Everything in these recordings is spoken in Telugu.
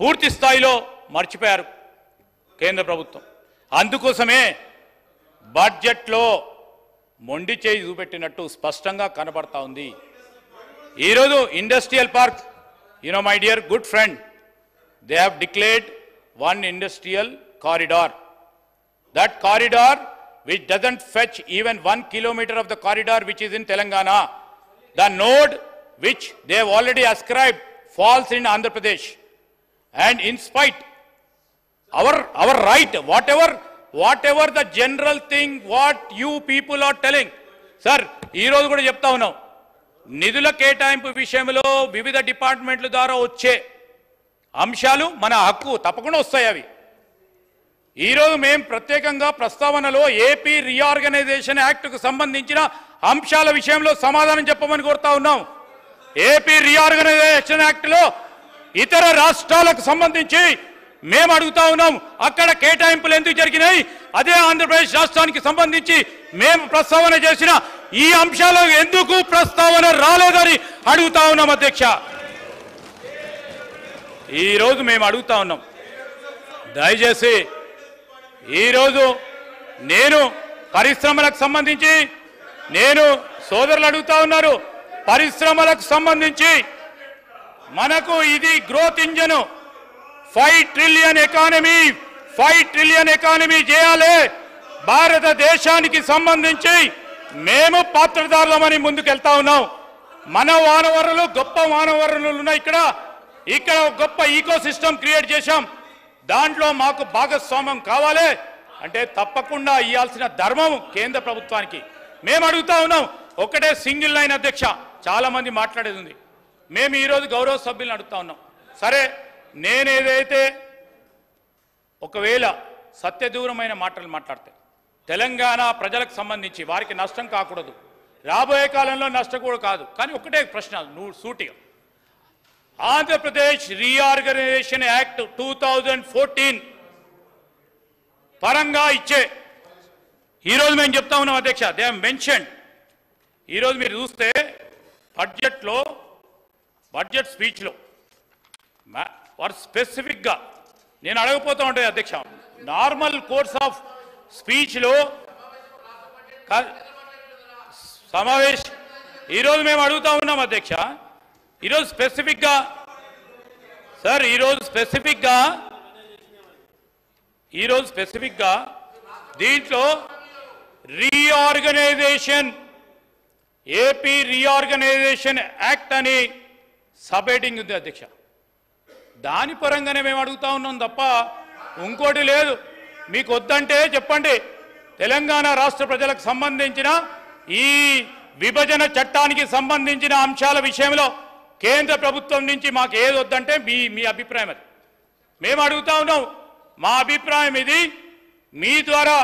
పూర్తి స్థాయిలో మర్చిపోయారు కేంద్ర ప్రభుత్వం. అందుకోసమే బడ్జెట్లో మొండి చేయి చూపెట్టినట్టు స్పష్టంగా కనబడతా ఉంది. ఈరోజు industrial park, my dear good friend, they have declared one industrial corridor. That corridor which doesn't fetch even 1 kilometer of the corridor which is in Telangana. The node which they have already ascribed falls in Andhra Pradesh. And in spite, our right, whatever the general thing, what you people are telling, sir, ee roju kuda chepta unnam, నిధుల కేటాయింపు విషయంలో వివిధ డిపార్ట్మెంట్ల ద్వారా వచ్చే అంశాలు మన హక్కు, తప్పకుండా వస్తాయి అవి. ఈరోజు మేము ప్రత్యేకంగా ప్రస్తావనలో ఏపీ రీఆర్గనైజేషన్ యాక్ట్కు సంబంధించిన అంశాల విషయంలో సమాధానం చెప్పమని కోరుతా ఉన్నాం. ఏపీ రీఆర్గనైజేషన్ యాక్ట్లో ఇతర రాష్ట్రాలకు సంబంధించి మేము అడుగుతా ఉన్నాం, అక్కడ కేటాయింపులు ఎందుకు జరిగినాయి, అదే ఆంధ్రప్రదేశ్ రాష్ట్రానికి సంబంధించి మేము ప్రస్తావన చేసిన ఈ అంశాలు ఎందుకు ప్రస్తావన రాలేదని అడుగుతా ఉన్నాం అధ్యక్ష. ఈరోజు మేము అడుగుతా ఉన్నాం, దయచేసి ఈరోజు నేను పరిశ్రమలకు సంబంధించి సోదరులు అడుగుతా ఉన్నారు, పరిశ్రమలకు సంబంధించి మనకు ఇది గ్రోత్ ఇంజన్, 5 ట్రిలియన్ ఎకానమీ చేయాలి, భారతదేశానికి సంబంధించి మేము పాత్రదారులమని ముందుకెళ్తా ఉన్నాం. మన వానవరులు గొప్ప వానవరులు ఉన్నాయి, ఇక్కడ గొప్ప ఈకో సిస్టమ్ క్రియేట్ చేశాం, దాంట్లో మాకు భాగస్వామ్యం కావాలి అంటే తప్పకుండా ఇవ్వాల్సిన ధర్మం కేంద్ర ప్రభుత్వానికి. మేము అడుగుతా ఉన్నాం, ఒకటే సింగిల్ లైన్ అధ్యక్ష, చాలా మంది మాట్లాడేది ఉంది. మేము ఈరోజు గౌరవ సభ్యులను అడుగుతా ఉన్నాం, సరే నేనేదైతే ఒకవేళ సత్యదూరమైన మాటలు మాట్లాడితే తెలంగాణ ప్రజలకు సంబంధించి వారికి నష్టం కాకూడదు, రాబోయే కాలంలో నష్టం కూడా కాదు, కానీ ఒకటే ప్రశ్న నువ్వు సూటిగా, ఆంధ్రప్రదేశ్ రీఆర్గనైజేషన్ యాక్ట్ 2014 పరంగా ఇచ్చే ఈరోజు మేము చెప్తా ఉన్నాం అధ్యక్ష, దే హావ్ మెన్షన్డ్. ఈరోజు మీరు చూస్తే బడ్జెట్ స్పీచ్లో వారు స్పెసిఫిక్గా నేను అడగపోతూ ఉంటాయి అధ్యక్ష, నార్మల్ కోర్స్ ఆఫ్ స్పీచ్లో సమావేశం ఈరోజు మేము అడుగుతా ఉన్నాం అధ్యక్ష, ఈరోజు స్పెసిఫిక్గా సార్ ఈరోజు స్పెసిఫిక్గా దీంట్లో ఏపీ రీఆర్గనైజేషన్ యాక్ట్ అని సబ్ హెడ్డింగ్ ఉంది అధ్యక్ష, దాని పరంగానే మేము అడుగుతా ఉన్నాం తప్ప ఇంకోటి లేదు. మీకు వద్దంటే చెప్పండి, తెలంగాణ రాష్ట్ర ప్రజలకు సంబంధించిన ఈ విభజన చట్టానికి సంబంధించిన అంశాల విషయంలో కేంద్ర ప్రభుత్వం నుంచి మాకు ఏది వద్దంటే మీ అభిప్రాయం అది. మేము అడుగుతా ఉన్నాం, మా అభిప్రాయం ఇది, మీ ద్వారా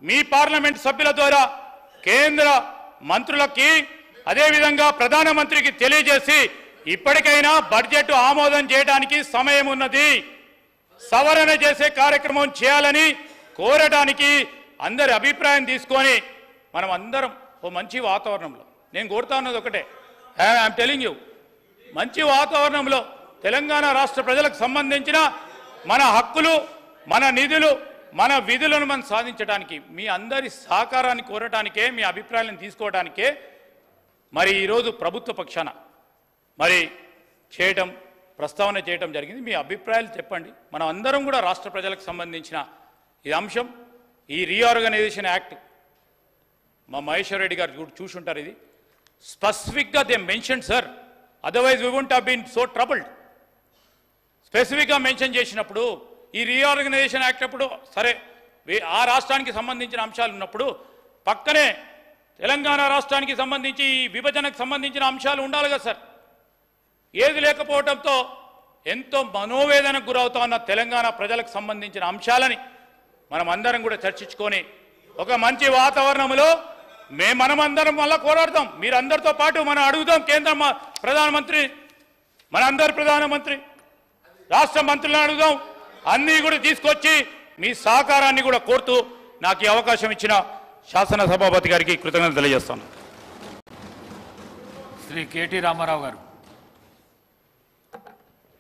మీ పార్లమెంట్ సభ్యుల ద్వారా కేంద్ర మంత్రులకి అదేవిధంగా ప్రధానమంత్రికి తెలియజేసి ఇప్పటికైనా బడ్జెట్ ఆమోదం చేయడానికి సమయం ఉన్నది, సవరణ చేసే కార్యక్రమం చేయాలని కోరడానికి అందరి అభిప్రాయం తీసుకొని మనం అందరం ఓ మంచి వాతావరణంలో, నేను కోరుతా ఉన్నది ఒకటే, ఐఎమ్ టెలింగ్ యూ, మంచి వాతావరణంలో తెలంగాణ రాష్ట్ర ప్రజలకు సంబంధించిన మన హక్కులు, మన నిధులు, మన విధులను మనం సాధించడానికి మీ అందరి సహకారాన్ని కోరటానికే, మీ అభిప్రాయాలను తీసుకోవడానికే మరి ఈరోజు ప్రభుత్వ పక్షాన మరి ప్రస్తావన చేయటం జరిగింది. మీ అభిప్రాయాలు చెప్పండి, మనం అందరం కూడా రాష్ట్ర ప్రజలకు సంబంధించిన ఈ అంశం, ఈ రీఆర్గనైజేషన్ యాక్ట్ మా మహేశ్వర్ రెడ్డి గారు చూసుంటారు, ఇది స్పెసిఫిక్గా they mention sir, otherwise we won't have been so troubled. స్పెసిఫిక్గా మెన్షన్ చేసినప్పుడు ఈ రీఆర్గనైజేషన్ యాక్ట్ అప్పుడు సరే ఆ రాష్ట్రానికి సంబంధించిన అంశాలు ఉన్నప్పుడు పక్కనే తెలంగాణ రాష్ట్రానికి సంబంధించి ఈ విభజనకు సంబంధించిన అంశాలు ఉండాలి కదా సార్. ఏది లేకపోవడంతో ఎంతో మనోవేదనకు గురవుతా ఉన్న తెలంగాణ ప్రజలకు సంబంధించిన అంశాలని మనం అందరం కూడా చర్చించుకొని ఒక మంచి వాతావరణంలో మనమందరం మళ్ళీ పోరాడతాం, మీరందరితో పాటు మనం అడుగుదాం కేంద్ర ప్రధానమంత్రి, మనందరి ప్రధానమంత్రి, రాష్ట్ర మంత్రులను అడుగుదాం, అన్నీ కూడా తీసుకొచ్చి మీ సహకారాన్ని కూడా కోరుతూ నాకు ఈ అవకాశం ఇచ్చిన శాసన సభాపతి గారికి కృతజ్ఞతలు తెలియజేస్తాను. శ్రీ కేటీ రామారావు గారు.